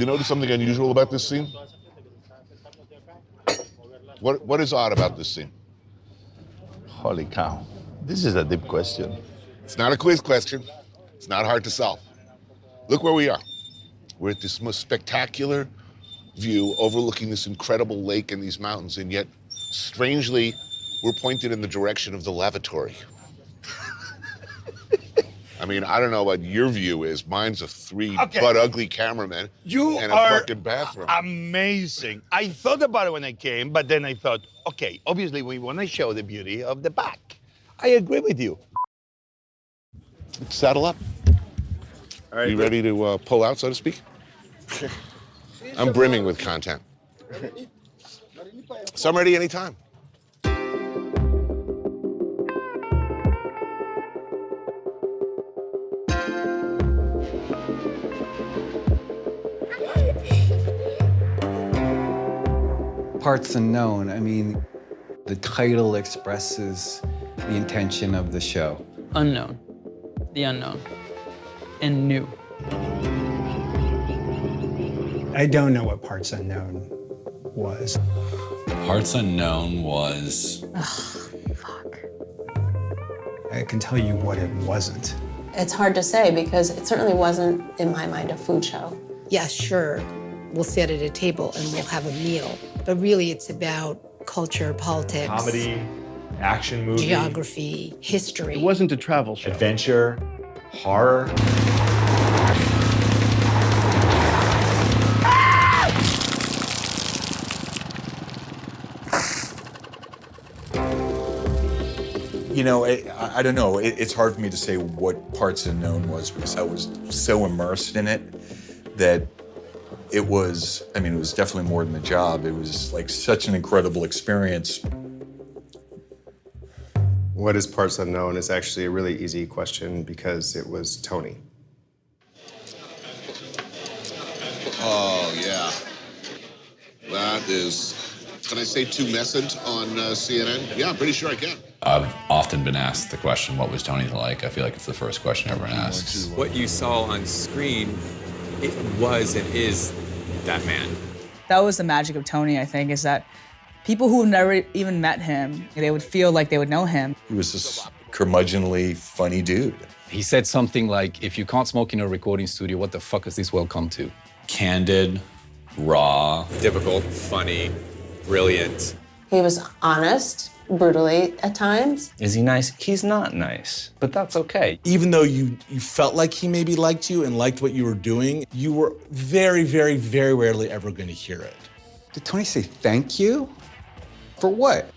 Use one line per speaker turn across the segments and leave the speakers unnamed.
You notice something unusual about this scene? What is odd about this scene?
Holy cow. This is a deep question.
It's not a quiz question. It's not hard to solve. Look where we are. We're at this most spectacular view overlooking this incredible lake and these mountains, and yet, strangely, we're pointed in the direction of the lavatory. I mean, I don't know what your view is. Mine's of three butt ugly cameramen and a fucking bathroom.
Amazing. I thought about it when I came, but then I thought, okay, obviously we want to show the beauty of the back. I agree with you.
Let's saddle up.
All right,
you ready to pull out, so to speak? I'm brimming with content. So I'm ready anytime.
Parts unknown. I mean, the title expresses the intention of the show.
Unknown. The unknown. And new.
I don't know what Parts Unknown was.
Parts Unknown was...
Fuck. I can tell you what it wasn't.
It's hard to say because it certainly wasn't, in my mind, a food show.
Yeah, sure, we'll sit at a table and we'll have a meal. But really, it's about culture, politics.
Comedy, action movie.
Geography, history.
It wasn't a travel show.
Adventure, horror.
You know, I don't know. It's hard for me to say what Parts Unknown was because I was so immersed in it that it was, I mean, it was definitely more than a job. It was like such an incredible experience.
What is Parts Unknown is actually a really easy question because it was Tony.
Oh, yeah. That is, can I say too message on CNN? Yeah, I'm pretty sure I can.
I've often been asked the question, what was Tony like? I feel like it's the first question everyone asks.
What you saw on screen, it was and is that man.
That was the magic of Tony, I think, is that people who never even met him, they would feel like they would know him.
He was this curmudgeonly, funny dude.
He said something like, if you can't smoke in a recording studio, what the fuck has this world come to?
Candid, raw.
Difficult, funny, brilliant.
He was honest, brutally at times.
Is he nice? He's not nice, but that's okay.
Even though you felt like he maybe liked you and liked what you were doing, you were very, very, very rarely ever going to hear it.
Did Tony say thank you? For what?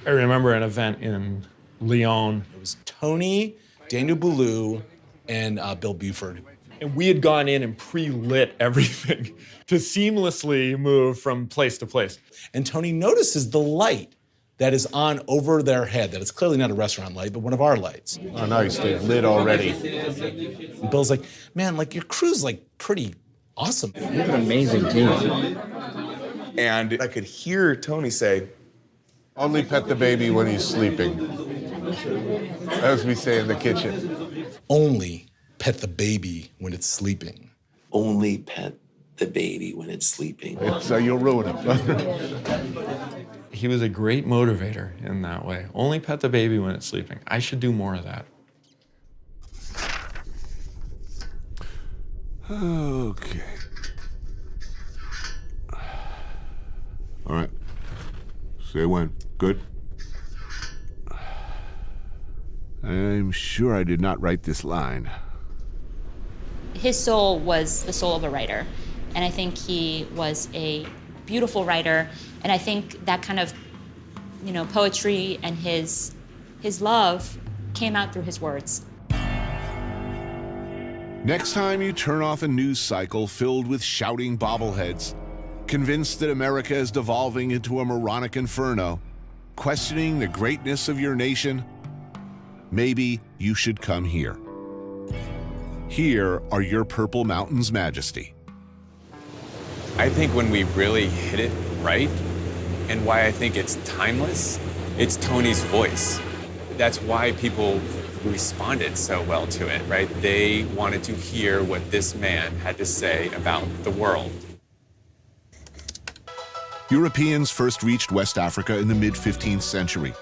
I remember an event in Lyon.
It was Tony, Daniel Boulou, and Bill Buford. And we had gone in and pre-lit everything to seamlessly move from place to place. And Tony notices the light that is on over their head, that it's clearly not a restaurant light, but one of our lights.
Oh, nice, they've lit already.
And Bill's like, man, like your crew's like pretty awesome.
You have an amazing team.
And I could hear Tony say,
only pet the baby when he's sleeping. As we say in the kitchen.
Only pet the baby when it's sleeping.
Only pet the baby when it's sleeping.
You'll ruin him.
He was a great motivator in that way. Only pet the baby when it's sleeping. I should do more of that.
Okay. All right. Say when. Good. I'm sure I did not write this line.
His soul was the soul of a writer, and I think he was a beautiful writer, and I think that kind of, poetry and his love came out through his words.
Next time you turn off a news cycle filled with shouting bobbleheads, convinced that America is devolving into a moronic inferno, questioning the greatness of your nation, maybe you should come here. Here are your Purple Mountains Majesty.
I think when we really hit it right, and why I think it's timeless, it's Tony's voice. that's why people responded so well to it, right? They wanted to hear what this man had to say about the world.
Europeans first reached West Africa in the mid-15th century,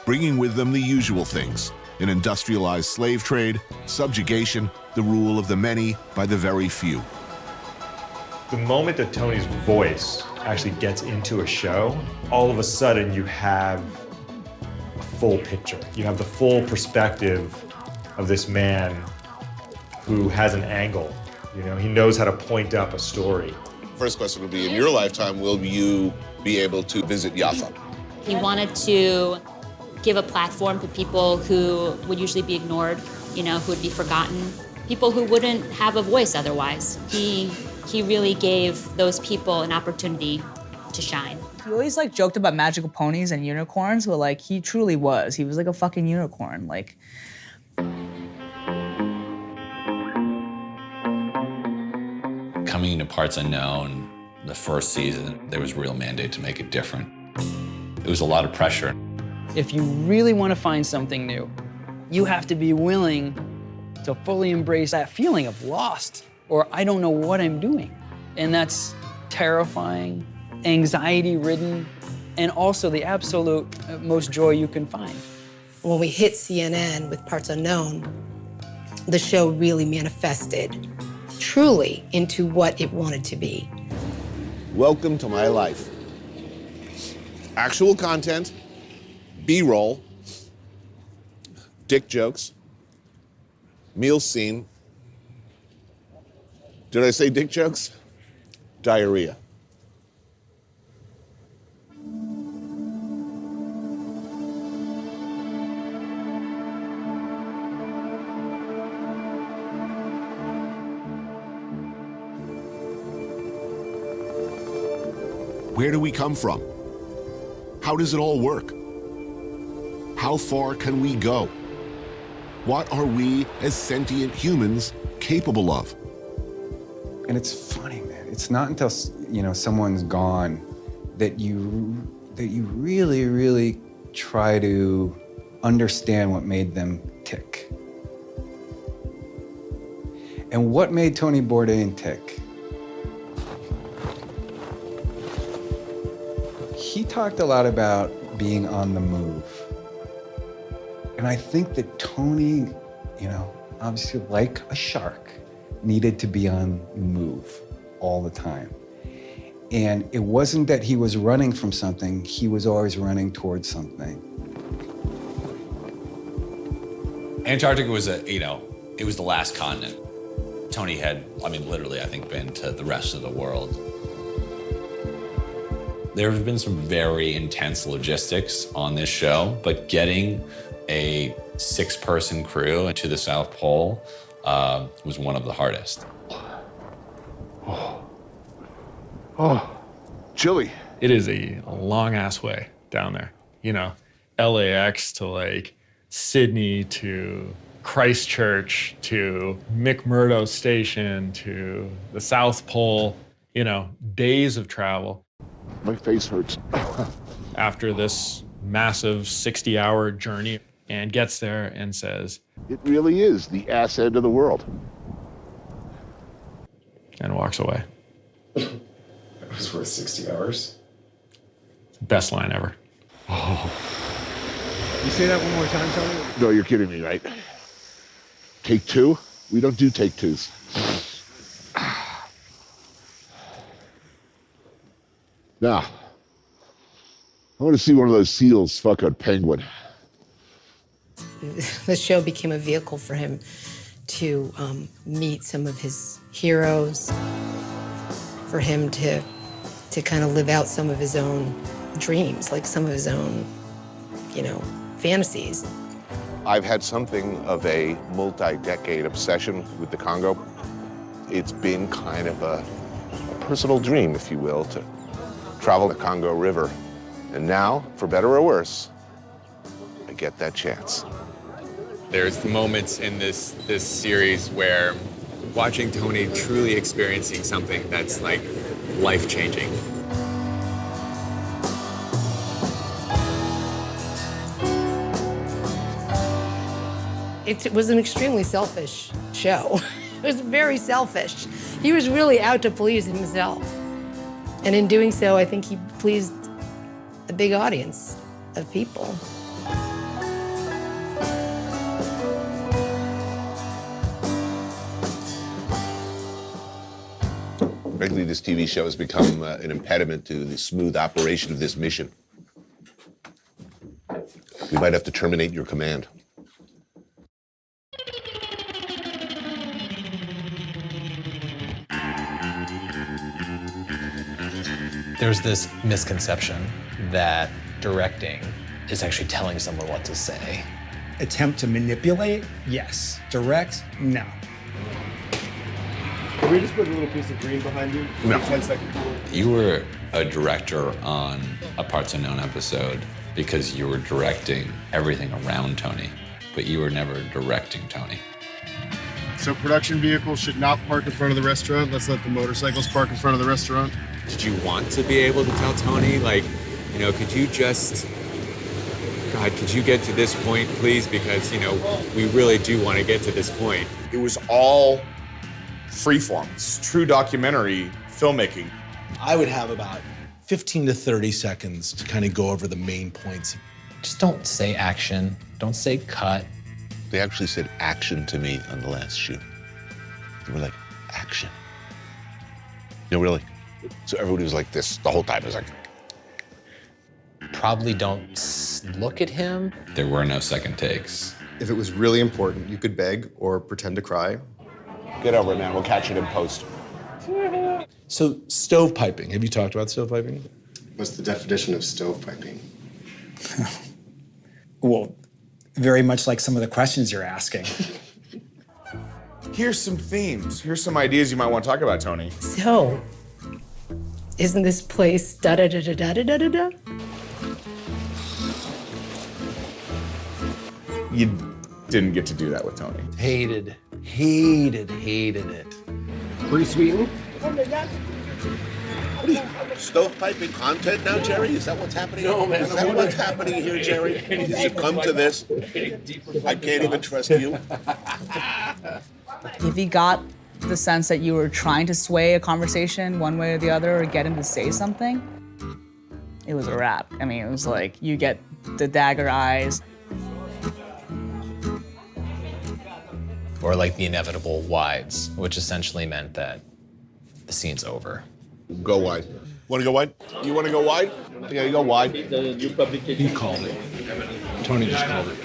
bringing with them the usual things: an industrialized slave trade, subjugation, the rule of the many by the very few.
The moment that Tony's voice actually gets into a show, all of a sudden you have a full picture. You have the full perspective of this man who has an angle. You know, he knows how to point up a story.
First question would be, in your lifetime, will you be able to visit Jaffa?
He wanted to give a platform to people who would usually be ignored, you know, who would be forgotten, people who wouldn't have a voice otherwise. He really gave those people an opportunity to shine.
He always like joked about magical ponies and unicorns, but like he truly was. He was like a fucking unicorn. Like.
Coming into Parts Unknown, the first season, there was a real mandate to make it different. It was a lot of pressure.
If you really want to find something new, you have to be willing to fully embrace that feeling of lost, or I don't know what I'm doing. And that's terrifying, anxiety-ridden, and also the absolute most joy you can find.
When we hit CNN with Parts Unknown, the show really manifested truly into what it wanted to be.
Welcome to my life. Actual content, B-roll, dick jokes, meal scene. Did I say dick jokes? Diarrhea. Where do we come from? How does it all work? How far can we go? What are we as sentient humans capable of?
And it's funny, man. It's not until, you know, someone's gone that you really, really try to understand what made them tick. And what made Tony Bourdain tick? He talked a lot about being on the move. And I think that Tony, you know, obviously like a shark, needed to be on the move all the time. And it wasn't that he was running from something, he was always running towards something.
Antarctica was it was the last continent. Tony had, literally, I think, been to the rest of the world. There have been some very intense logistics on this show, but getting a 6-person crew to the South Pole was one of the hardest.
Oh, chilly.
It is a long-ass way down there. You know, LAX to like Sydney to Christchurch to McMurdo Station to the South Pole, you know, days of travel.
My face hurts.
After this massive 60-hour journey, and gets there and says,
"It really is the ass end of the world."
And walks away.
It was worth 60 hours.
Best line ever.
Oh. You say that one more time, Tony?
No, you're kidding me, right? Take two? We don't do take twos. Now, I want to see one of those seals fuck a penguin.
The show became a vehicle for him to meet some of his heroes, for him to kind of live out some of his own dreams, like some of his own, fantasies.
I've had something of a multi-decade obsession with the Congo. It's been kind of a personal dream, if you will, to travel the Congo River. And now, for better or worse, I get that chance.
There's moments in this series where watching Tony truly experiencing something that's like life-changing.
It was an extremely selfish show. It was very selfish. He was really out to please himself. And in doing so, I think he pleased a big audience of people.
Frankly, this TV show has become an impediment to the smooth operation of this mission. We might have to terminate your command.
There's this misconception that directing is actually telling someone what to say.
Attempt to manipulate? Yes. Direct? No.
Can we just put a little piece of green behind you?
No.
10 seconds.
You were a director on a Parts Unknown episode because you were directing everything around Tony, but you were never directing Tony.
So production vehicles should not park in front of the restaurant. Let's let the motorcycles park in front of the restaurant.
Did you want to be able to tell Tony, like, you know, could you just, God, could you get to this point, please? Because, you know, we really do want to get to this point.
It was all freeform. It's true documentary filmmaking.
I would have about 15 to 30 seconds to kind of go over the main points.
Just don't say action, don't say cut.
They actually said action to me on the last shoot. They were like, action. No, really. So everybody was like this the whole time. It was like,
Probably don't look at him.
There were no second takes.
If it was really important, you could beg or pretend to cry.
get over it, man. We'll catch it in post.
So stovepiping, have you talked about stovepiping?
What's the definition of stovepiping?
Well, very much like some of the questions you're asking.
Here's some themes. Here's some ideas you might want to talk about, Tony.
So, isn't this place da-da-da-da-da-da-da-da?
You didn't get to do that with Tony.
Hated it.
Pre-sweetened?
Stovepiping content now, Jerry? Is that what's happening?
No, man.
Is that what's happening here, Jerry? Did you come to this? I can't even trust you.
If he got the sense that you were trying to sway a conversation one way or the other or get him to say something, it was a wrap. I mean, it was like you get the dagger eyes.
Or like the inevitable wides, which essentially meant that the scene's over.
Go wide. Want to go wide? You want to go wide? Yeah, you go wide.
He called it. Tony just called it.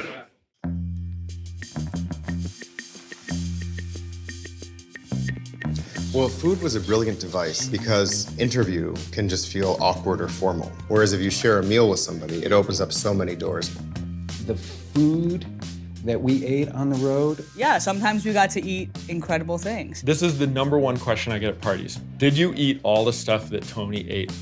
Well, food was a brilliant device because interview can just feel awkward or formal. Whereas if you share a meal with somebody, it opens up so many doors.
The food that we ate on the road.
Yeah, sometimes we got to eat incredible things.
This is the #1 question I get at parties. Did you eat all the stuff that Tony ate?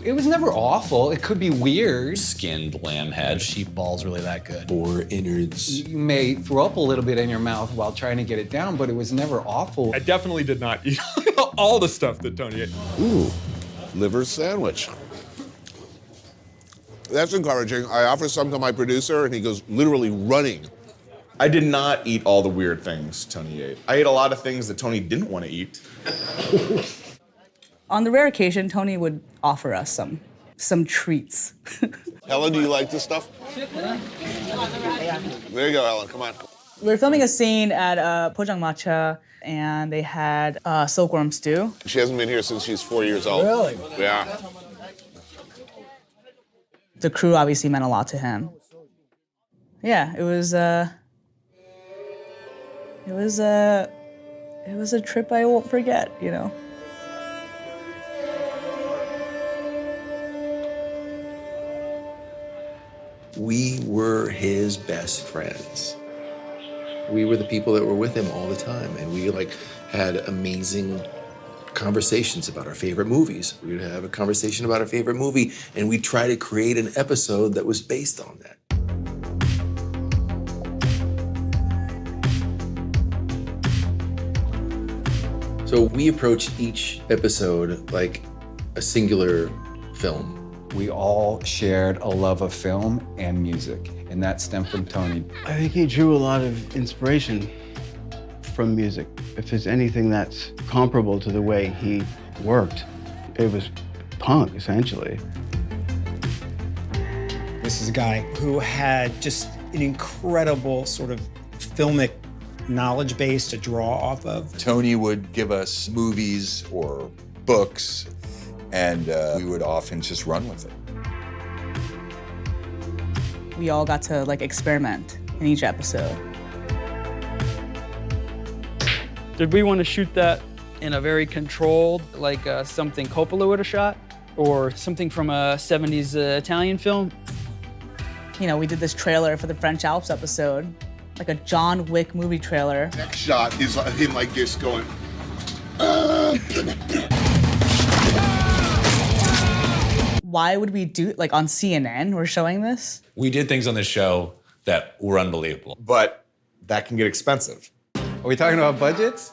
It was never awful. It could be weird.
Skinned lamb head.
Sheep ball's really that good.
Or innards.
You may throw up a little bit in your mouth while trying to get it down, but it was never awful.
I definitely did not eat all the stuff that Tony ate.
Ooh, liver sandwich. That's encouraging. I offer some to my producer, and he goes literally running.
I did not eat all the weird things Tony ate. I ate a lot of things that Tony didn't want to eat.
On the rare occasion, Tony would offer us some treats.
Helen, do you like this stuff? There you go, Helen. Come on.
We were filming a scene at Pojangmatcha, and they had silkworm stew.
She hasn't been here since she's 4 years old.
Really?
Yeah.
The crew obviously meant a lot to him. Yeah, it was a trip I won't forget, you know.
We were his best friends. We were the people that were with him all the time, and we had amazing conversations about our favorite movies. We would have a conversation about our favorite movie, and we'd try to create an episode that was based on that. So we approach each episode like a singular film.
We all shared a love of film and music, and that stemmed from Tony.
I think he drew a lot of inspiration from music. If there's anything that's comparable to the way he worked, it was punk, essentially.
This is a guy who had just an incredible sort of filmic knowledge base to draw off of.
Tony would give us movies or books, and we would often just run with it.
We all got to like experiment in each episode.
Did we want to shoot that in a very controlled, like something Coppola would have shot? Or something from a 70s Italian film?
You know, we did this trailer for the French Alps episode, like a John Wick movie trailer.
Next shot is him like this going.
Why would we do, like on CNN, we're showing this?
We did things on the show that were unbelievable.
But that can get expensive.
Are we talking about budgets?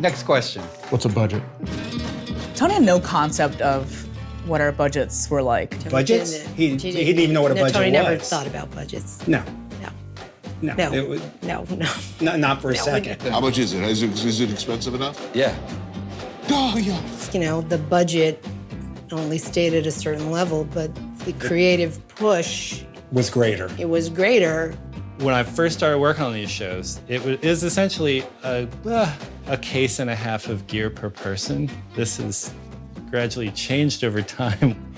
Next question.
What's a budget?
Tony had no concept of what our budgets were like.
Budgets? He didn't even know what a budget
Tony
was.
never thought about budgets.
No.
No.
No. It was,
No.
not for a second.
How much is it? Is it expensive enough?
Yeah.
Oh, yeah.
You know, the budget only stayed at a certain level, but the creative push,
Was greater.
it was greater.
When I first started working on these shows, it was essentially a case and a half of gear per person. This has gradually changed over time.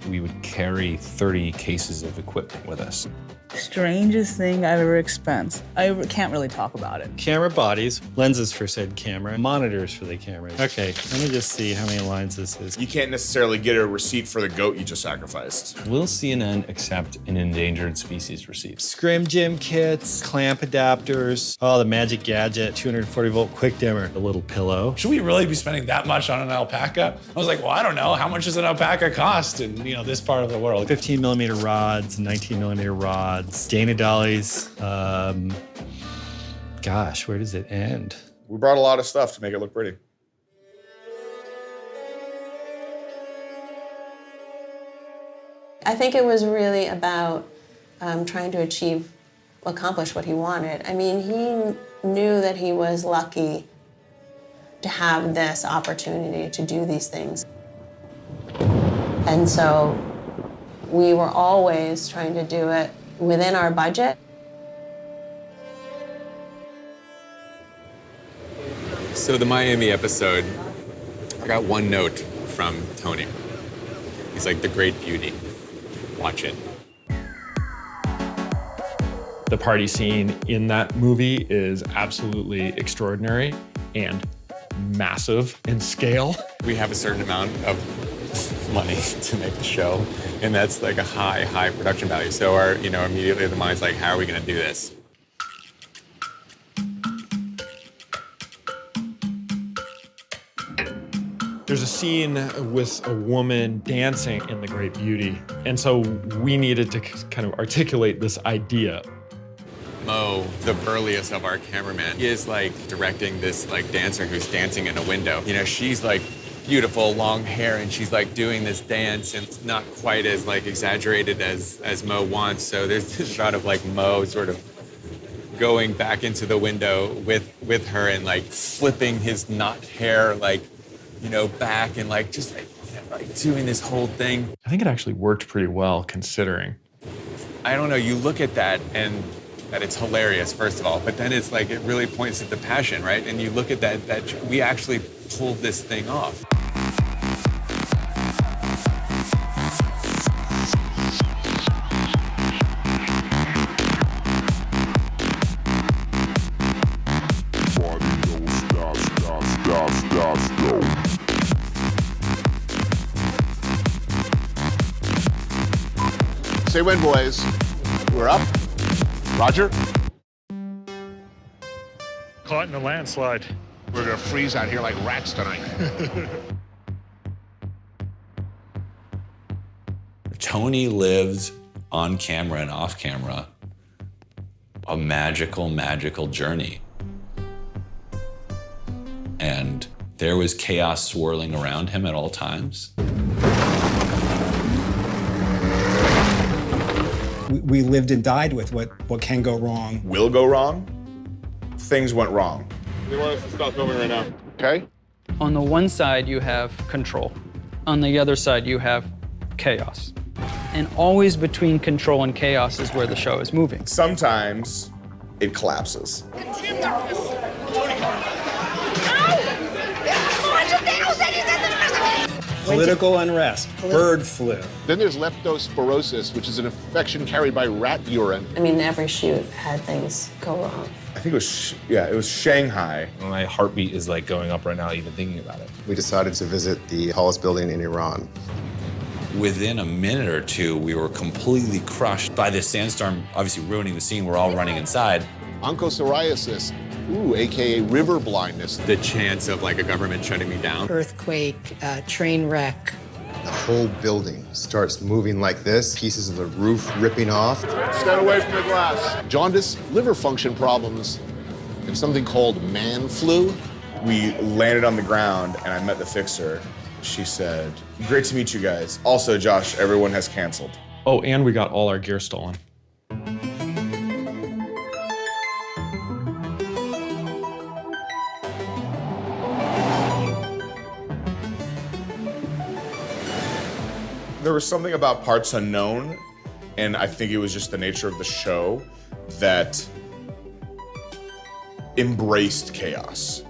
We would carry 30 cases of equipment with us.
Strangest thing I've ever expensed. I can't really talk about it.
Camera bodies, lenses for said camera, monitors for the cameras. Okay, let me just see how many lines this is.
You can't necessarily get a receipt for the goat you just sacrificed.
Will CNN accept an endangered species receipt?
Scrim gym kits, clamp adapters, oh, the magic gadget, 240-volt quick dimmer, a little pillow.
Should we really be spending that much on an alpaca? I was like, well, I don't know. How much does an alpaca cost in, this part of the world?
15mm rods, 19mm rods, Dana dollies. Gosh, where does it end?
We brought a lot of stuff to make it look pretty.
I think it was really about trying to accomplish what he wanted. I mean, he knew that he was lucky to have this opportunity to do these things. And so we were always trying to do it within our budget.
So the Miami episode, I got one note from Tony. He's like, the great beauty. Watch it.
The party scene in that movie is absolutely extraordinary and massive in scale.
We have a certain amount of money to make the show, and that's like a high production value. So our, immediately the mind's like, how are we gonna do this?
There's a scene with a woman dancing in The Great Beauty. And so we needed to kind of articulate this idea.
Mo, the burliest of our cameramen, he is like directing this like dancer who's dancing in a window. She's like beautiful, long hair, and she's like doing this dance, and it's not quite as like exaggerated as Mo wants. So there's this shot of like Mo sort of going back into the window with her and like flipping his knot hair like, back and like just like doing this whole thing.
I think it actually worked pretty well considering.
I don't know, you look at that and that it's hilarious, first of all, but then it's like, it really points at the passion, right? And you look at that we actually pulled this thing off.
Say when, boys. We're up. Roger.
Caught in a landslide.
We're gonna freeze out here like rats tonight.
Tony lived on camera and off camera a magical journey. And there was chaos swirling around him at all times.
we lived and died with what can go wrong.
Will go wrong. Things went wrong.
They want us to stop filming right now.
Okay.
On the one side, you have control. On the other side, you have chaos. And always between control and chaos is where the show is moving.
Sometimes it collapses.
Political unrest, bird flu.
Then there's leptospirosis, which is an infection carried by rat urine.
I mean, every shoot had things go wrong.
I think it was, it was Shanghai.
My heartbeat is like going up right now, even thinking about it.
We decided to visit the tallest building in Iran.
Within a minute or two, we were completely crushed by this sandstorm, obviously ruining the scene. We're all running inside.
Onchocerciasis, AKA river blindness.
The chance of like a government shutting me down.
Earthquake, train wreck.
The whole building starts moving like this, pieces of the roof ripping off.
Stand away from the glass. Jaundice, liver function problems, and something called man flu.
We landed on the ground and I met the fixer. She said, "Great to meet you guys. Also, Josh, everyone has canceled."
Oh, and we got all our gear stolen.
There was something about Parts Unknown, and I think it was just the nature of the show, that embraced chaos.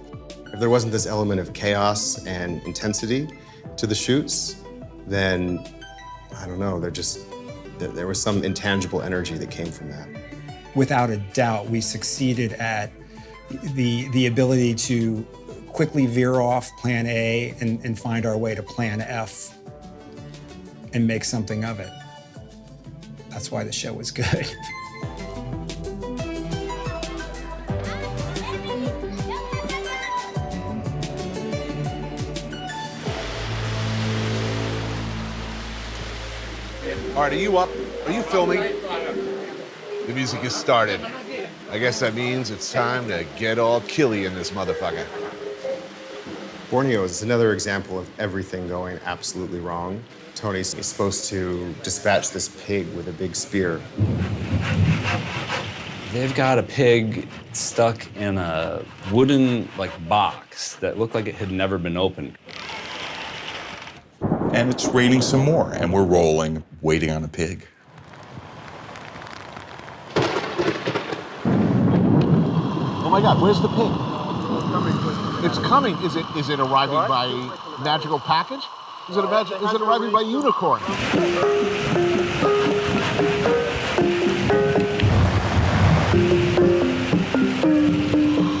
If there wasn't this element of chaos and intensity to the shoots, then, I don't know, there was some intangible energy that came from that.
Without a doubt, we succeeded at the ability to quickly veer off plan A and find our way to plan F and make something of it. That's why the show was good.
All right, are you up? Are you filming? The music has started. I guess that means it's time to get all killy in this motherfucker.
Borneo is another example of everything going absolutely wrong. Tony's supposed to dispatch this pig with a big spear.
They've got a pig stuck in a wooden box that looked like it had never been opened.
And it's raining some more, and we're rolling, waiting on a pig.
Oh my God, where's the pig? It's coming. Is it arriving by magical package? Is it arriving by unicorn?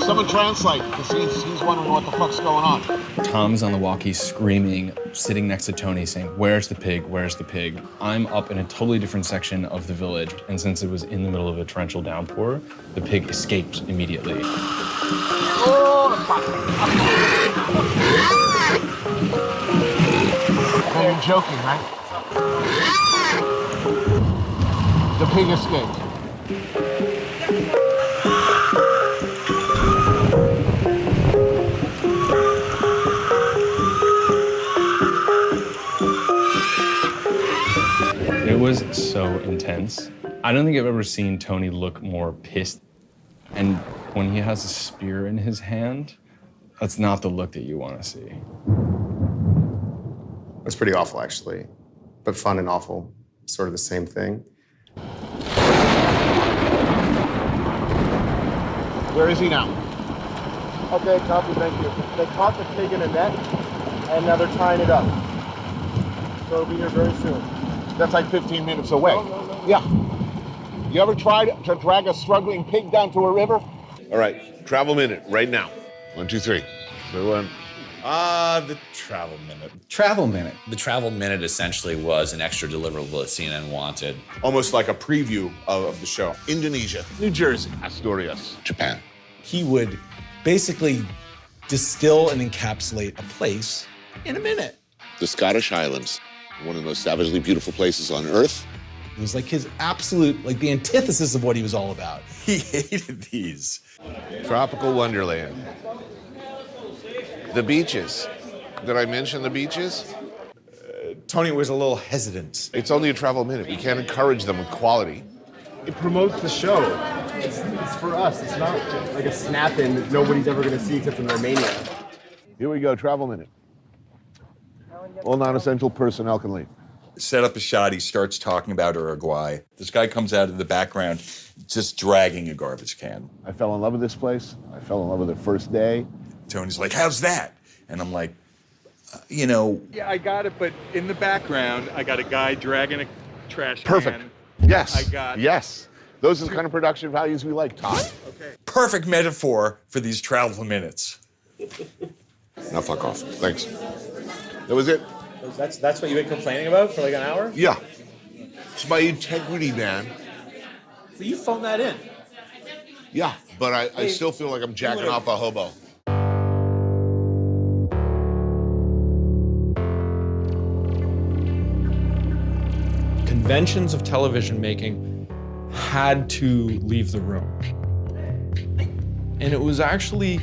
Someone translate, because he's wondering what the fuck's going on.
Tom's on the walkie screaming, sitting next to Tony saying, "Where's the pig? Where's the pig?" I'm up in a totally different section of the village, and since it was in the middle of a torrential downpour, the pig escaped immediately.
You're joking, right? The pig escaped.
It was so intense. I don't think I've ever seen Tony look more pissed. And when he has a spear in his hand, that's not the look that you want to see.
It's pretty awful, actually, but fun and awful, sort of the same thing.
Where is he now?
Okay, copy, thank you. They caught the pig in a net, and now they're tying it up. So it'll be here very soon.
That's like 15 minutes away. Yeah. You ever tried to drag a struggling pig down to a river? All right, travel minute right now. 1, 2, 3. Everyone.
The travel minute.
Travel minute.
The travel minute essentially was an extra deliverable that CNN wanted.
Almost like a preview of the show.
Indonesia, New Jersey, Asturias, Japan.
He would basically distill and encapsulate a place in a minute.
The Scottish Highlands, one of the most savagely beautiful places on earth.
It was like his absolute, the antithesis of what he was all about.
He hated these.
Tropical Wonderland. The beaches. Did I mention the beaches?
Tony was a little hesitant.
It's only a travel minute. We can't encourage them with quality.
it promotes the show. It's for us. It's not like a snap-in that nobody's ever going to see except in Romania.
Here we go, travel minute. All non-essential personnel can leave.
Set up a shot, he starts talking about Uruguay. This guy comes out of the background just dragging a garbage can.
I fell in love with this place. I fell in love with it first day.
Tony's like, how's that? And I'm like, you know.
Yeah, I got it, but in the background, I got a guy dragging a trash
Perfect.
can.
Yes.
I got
Yes. Those are the kind of production values we like, Todd.
Okay.
Perfect metaphor for these travel minutes.
Now fuck off. Thanks. That was it.
That's what you've been complaining about for like an hour?
Yeah. It's my integrity, man.
So you phoned that in?
Yeah, but I still feel like I'm jacking off a hobo.
Conventions of television making had to leave the room. And it was actually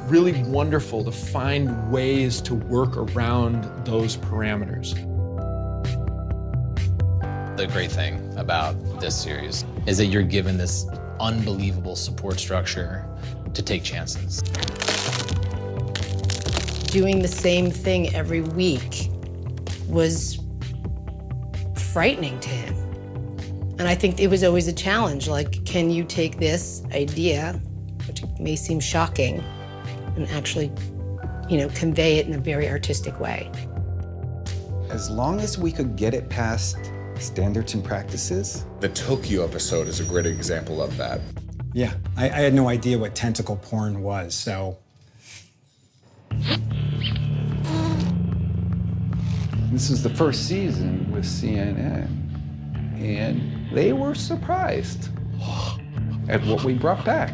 really wonderful to find ways to work around those parameters.
The great thing about this series is that you're given this unbelievable support structure to take chances.
Doing the same thing every week was frightening to him. And I think it was always a challenge, like, can you take this idea, which may seem shocking, and actually, convey it in a very artistic way?
As long as we could get it past standards and practices.
The Tokyo episode is a great example of that.
Yeah, I had no idea what tentacle porn was, so.
This is the first season with CNN, and they were surprised at what we brought back.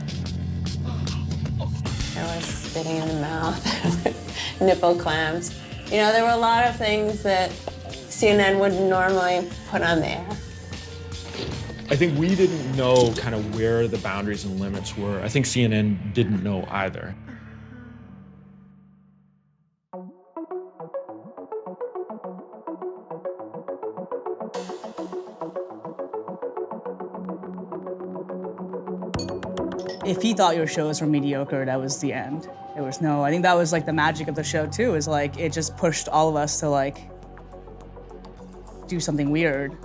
There was spitting in the mouth, nipple clamps. There were a lot of things that CNN wouldn't normally put on there.
I think we didn't know kind of where the boundaries and limits were. I think CNN didn't know either.
If he thought your shows were mediocre, that was the end. There was no, I think that was like the magic of the show too, is like, it just pushed all of us to like, do something weird.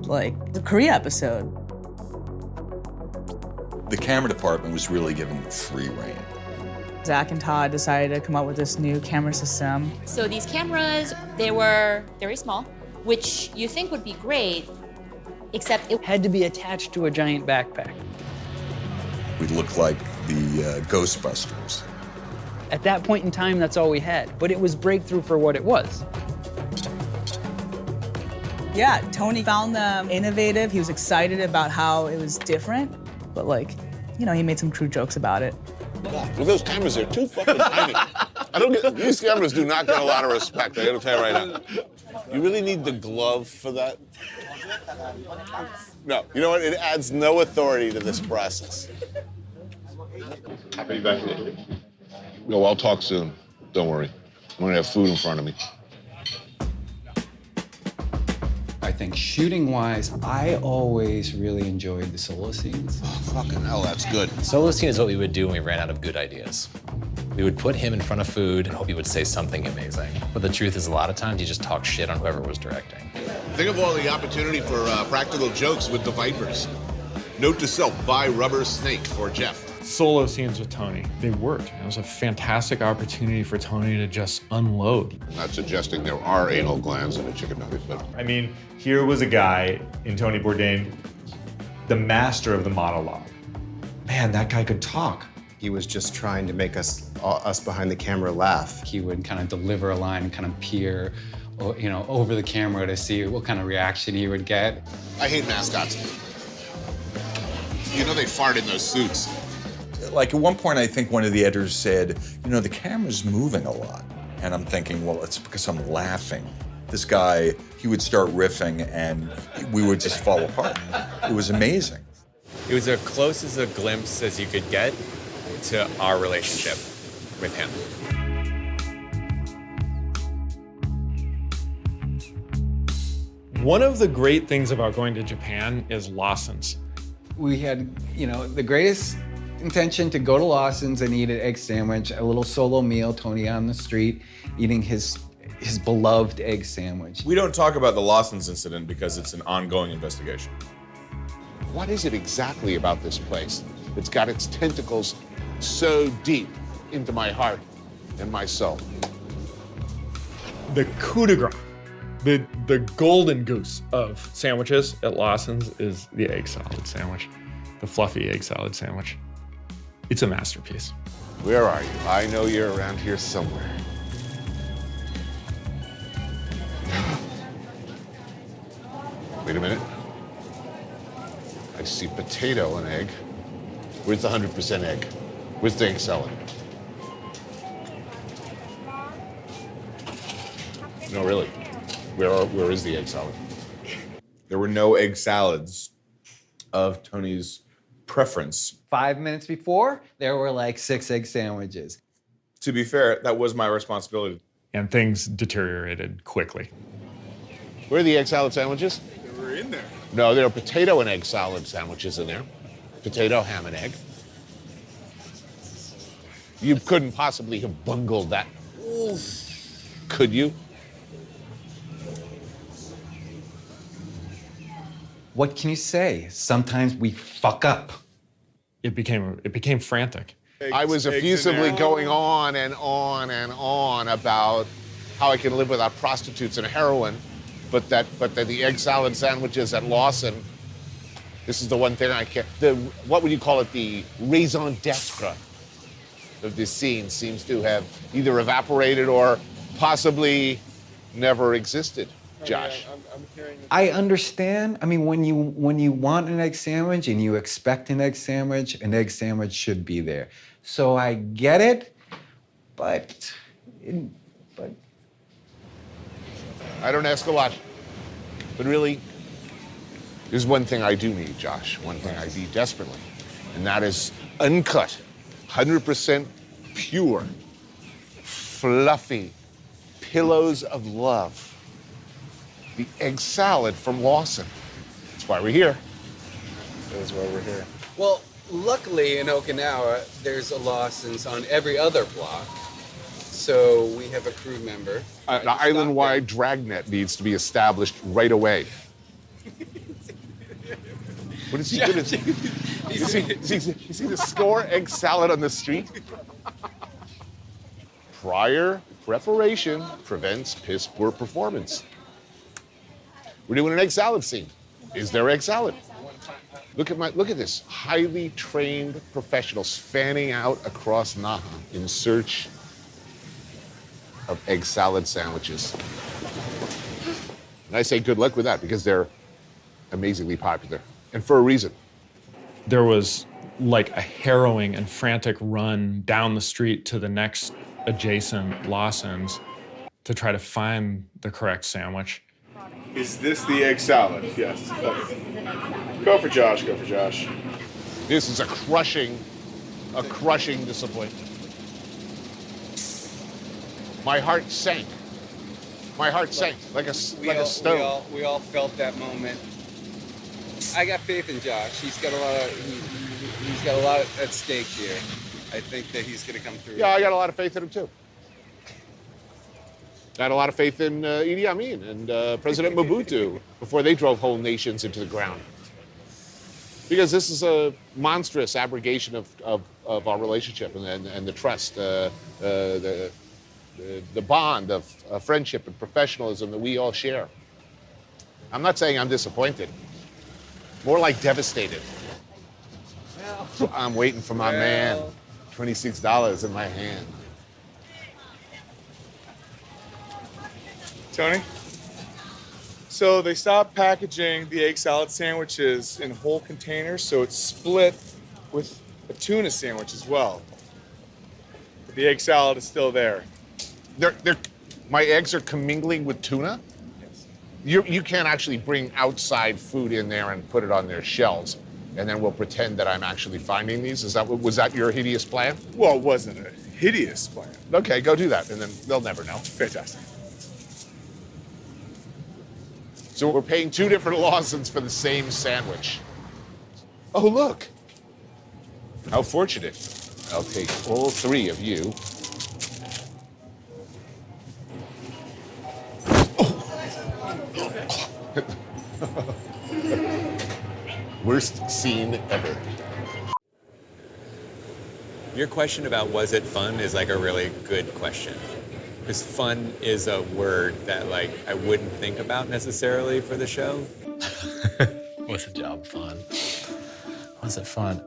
Like the Korea episode.
The camera department was really given free rein.
Zach and Todd decided to come up with this new camera system.
So these cameras, they were very small, which you think would be great, except it
had to be attached to a giant backpack.
We looked like the Ghostbusters.
At that point in time, that's all we had, but it was breakthrough for what it was.
Yeah, Tony found them innovative. He was excited about how it was different, but like, he made some crude jokes about it.
Well, those cameras are too fucking tiny. These cameras do not get a lot of respect, I gotta tell you right now. You really need the glove for that? No, you know what? It adds no authority to this process.
Happy to be back in Italy.
No, I'll talk soon. Don't worry. I'm gonna have food in front of me.
I think shooting-wise, I always really enjoyed the solo scenes.
Oh, fucking hell, that's good.
Solo scene is what we would do when we ran out of good ideas. We would put him in front of food and hope he would say something amazing. But the truth is, a lot of times you just talk shit on whoever was directing.
Think of all the opportunity for practical jokes with the Vipers. Note to self, buy rubber snake for Jeff.
Solo scenes with Tony, they worked. It was a fantastic opportunity for Tony to just unload.
I'm not suggesting there are anal glands in a chicken nugget, but...
I mean, here was a guy in Tony Bourdain, the master of the monologue. Man, that guy could talk.
He was just trying to make us behind the camera laugh.
He would kind of deliver a line and kind of peer, over the camera to see what kind of reaction he would get.
I hate mascots. They fart in those suits.
Like at one point, I think one of the editors said, the camera's moving a lot. And I'm thinking, well, it's because I'm laughing. This guy, he would start riffing and we would just fall apart. It was amazing.
It was as close as a glimpse as you could get to our relationship with him.
One of the great things about going to Japan is Lawson's.
We had, the greatest intention to go to Lawson's and eat an egg sandwich, a little solo meal, Tony on the street, eating his beloved egg sandwich.
We don't talk about the Lawson's incident because it's an ongoing investigation.
What is it exactly about this place that's got its tentacles so deep into my heart and my soul?
The coup de grace, the golden goose of sandwiches at Lawson's is the egg salad sandwich, the fluffy egg salad sandwich. It's a masterpiece.
Where are you? I know you're around here somewhere. Wait a minute. I see potato and egg. Where's the 100% egg? Where's the egg salad? No, really. Where is the egg salad?
There were no egg salads of Tony's preference.
5 minutes before, there were like 6 egg sandwiches.
To be fair, that was my responsibility.
And things deteriorated quickly.
Where are the egg salad sandwiches?
They were in there.
No, there are potato and egg salad sandwiches in there. Potato, ham, and egg. You couldn't possibly have bungled that. Could you?
What can you say? Sometimes we fuck up.
It became frantic.
I was effusively going on and on and on about how I can live without prostitutes and heroin, but that the egg salad sandwiches at Lawson, this is the one thing I can't. What would you call it? The raison d'etre of this scene seems to have either evaporated or possibly never existed. Josh.
I understand. I mean, when you want an egg sandwich and you expect an egg sandwich should be there. So I get it, but
I don't ask a lot, but really, there's one thing I do need, Josh. One thing I need desperately, and that is uncut, 100% pure, fluffy pillows of love. The egg salad from Lawson. That's why we're here. That's why we're here.
Well, luckily in Okinawa, there's a Lawson's on every other block. So we have a crew member.
An island-wide dragnet needs to be established right away. What is he gonna do? Is he gonna score egg salad on the street? Prior preparation prevents piss poor performance. We're doing an egg salad scene. Is there egg salad? Look at this. Highly trained professionals fanning out across Naha in search of egg salad sandwiches. And I say good luck with that because they're amazingly popular, and for a reason.
There was like a harrowing and frantic run down the street to the next adjacent Lawson's to try to find the correct sandwich.
Is this the egg salad? Yes. Go for Josh. Go for Josh.
This is a crushing disappointment. My heart sank. My heart sank like a stone.
We all felt that moment. I got faith in Josh. He's got a lot at stake here. I think that he's going to come through.
Yeah, I got a lot of faith in him too. I had a lot of faith in Idi Amin and President Mobutu before they drove whole nations into the ground. Because this is a monstrous abrogation of our relationship and the trust, the bond of friendship and professionalism that we all share. I'm not saying I'm disappointed, more like devastated. So I'm waiting for my man, $26 in my hand.
Tony? So they stopped packaging the egg salad sandwiches in whole containers, so it's split with a tuna sandwich as well. But the egg salad is still there.
My eggs are commingling with tuna? Yes. You can't actually bring outside food in there and put it on their shelves, and then we'll pretend that I'm actually finding these? Was that your hideous plan?
Well, it wasn't a hideous plan.
Okay, go do that, and then they'll never know.
Fantastic.
So we're paying 2 different Lawsons for the same sandwich. Oh, look. How fortunate. I'll take all 3 of you. Worst scene ever.
Your question about was it fun is like a really good question. Because fun is a word that like I wouldn't think about necessarily for the show.
Was the job fun? Was it fun?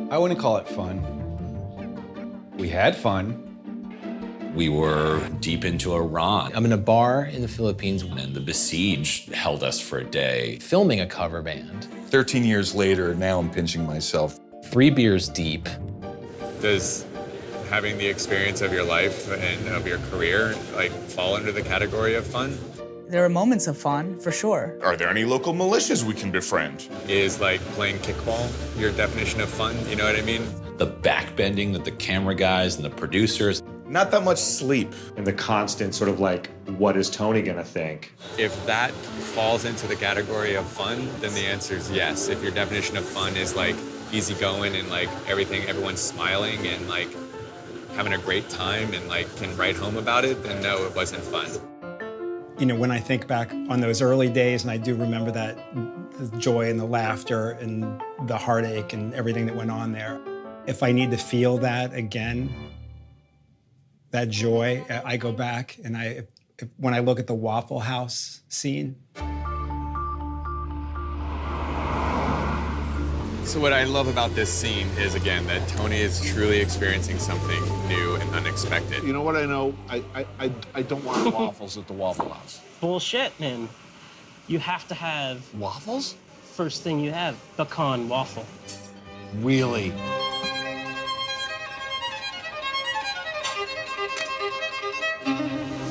I wouldn't call it fun. We had fun.
We were deep into Iran.
I'm in a bar in the Philippines
And the besiege held us for a day.
filming a cover band.
13 years later, now I'm pinching myself.
3 beers deep.
Does having the experience of your life and of your career like fall under the category of fun?
There were moments of fun, for sure.
Are there any local militias we can befriend?
Is like playing kickball your definition of fun? You know what I mean?
The backbending that the camera guys and the producers.
Not that much sleep.
And the constant sort of like, what is Tony gonna think?
If that falls into the category of fun, then the answer is yes. If your definition of fun is like easygoing and like everyone's smiling and like having a great time and like can write home about it, then no, it wasn't fun.
You know, when I think back on those early days, and I do remember that, the joy and the laughter and the heartache and everything that went on there. If I need to feel that again, that joy, I go back and when I look at the Waffle House scene.
So what I love about this scene is, again, that Tony is truly experiencing something new and unexpected.
You know what I know? I don't want waffles at the Waffle House.
Bullshit, man. You have to have
waffles?
First thing you have, pecan waffle.
Really?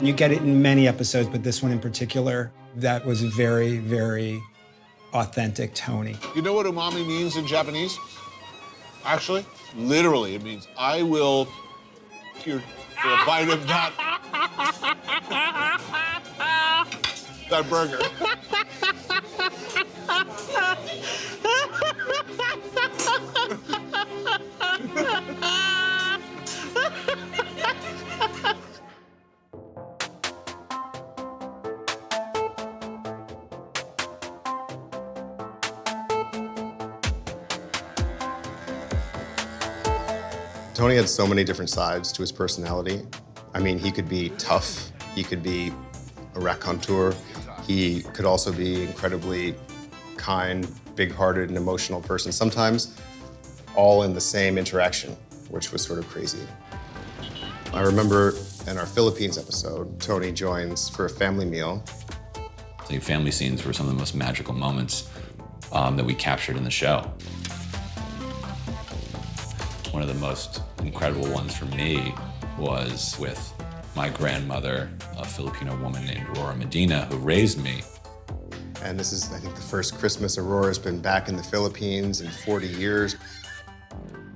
You get it in many episodes, but this one in particular, that was very, very authentic Tony.
You know what umami means in Japanese? Actually, literally, it means I will here for a bite of that burger.
Tony had so many different sides to his personality. I mean, he could be tough, he could be a raconteur, he could also be incredibly kind, big-hearted, and emotional person, sometimes all in the same interaction, which was sort of crazy. I remember in our Philippines episode, Tony joins for a family meal.
The family scenes were some of the most magical moments that we captured in the show. One of the most incredible ones for me was with my grandmother, a Filipino woman named Aurora Medina, who raised me.
And this is, I think, the first Christmas Aurora's been back in the Philippines in 40 years.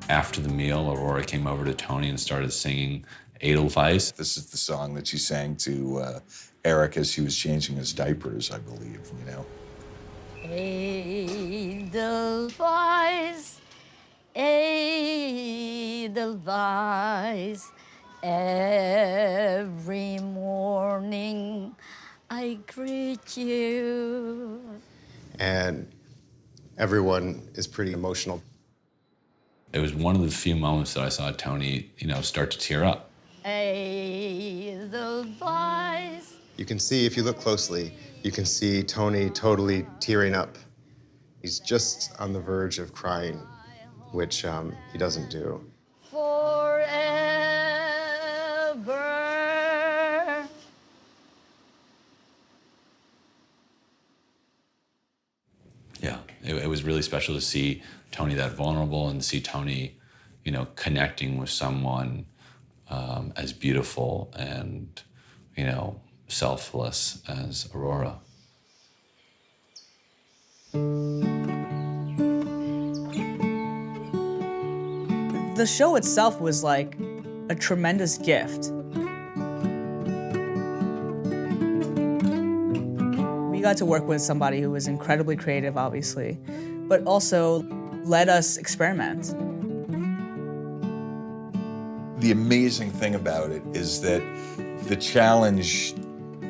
After the meal, Aurora came over to Tony and started singing Edelweiss.
This is the song that she sang to Eric as she was changing his diapers, I believe, you know.
Edelweiss, Edelweiss, every morning I greet you.
And everyone is pretty emotional.
It was one of the few moments that I saw Tony, start to tear up.
Edelweiss.
You can see, if you look closely, you can see Tony totally tearing up. He's just on the verge of crying, which he doesn't do.
Forever.
Yeah, it was really special to see Tony that vulnerable and see Tony, connecting with someone as beautiful and, selfless as Aurora.
The show itself was like a tremendous gift. We got to work with somebody who was incredibly creative, obviously, but also let us experiment.
The amazing thing about it is that the challenge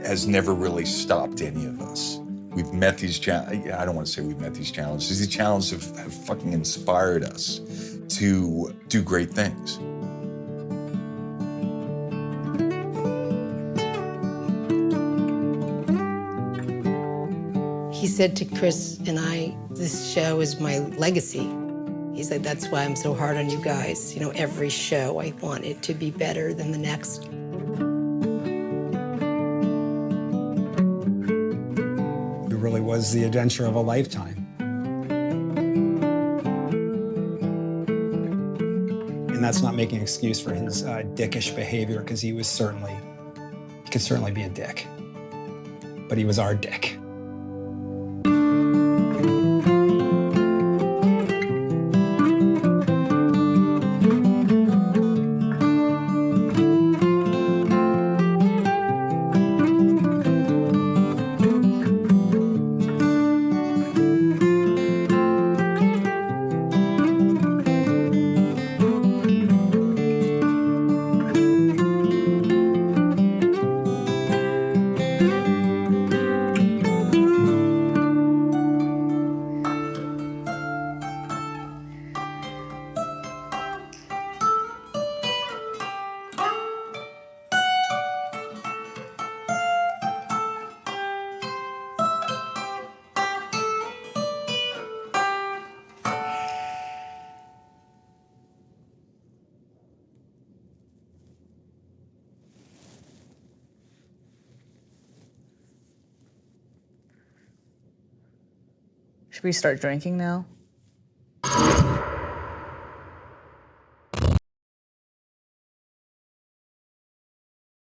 has never really stopped any of us. We've met these I don't want to say we've met these challenges. These challenges have fucking inspired us to do great things.
He said to Chris and I, this show is my legacy. He said, that's why I'm so hard on you guys. You know, every show, I want it to be better than the next.
It really was the adventure of a lifetime. And that's not making an excuse for his dickish behavior, because he could certainly be a dick. But he was our dick.
Should we start drinking now?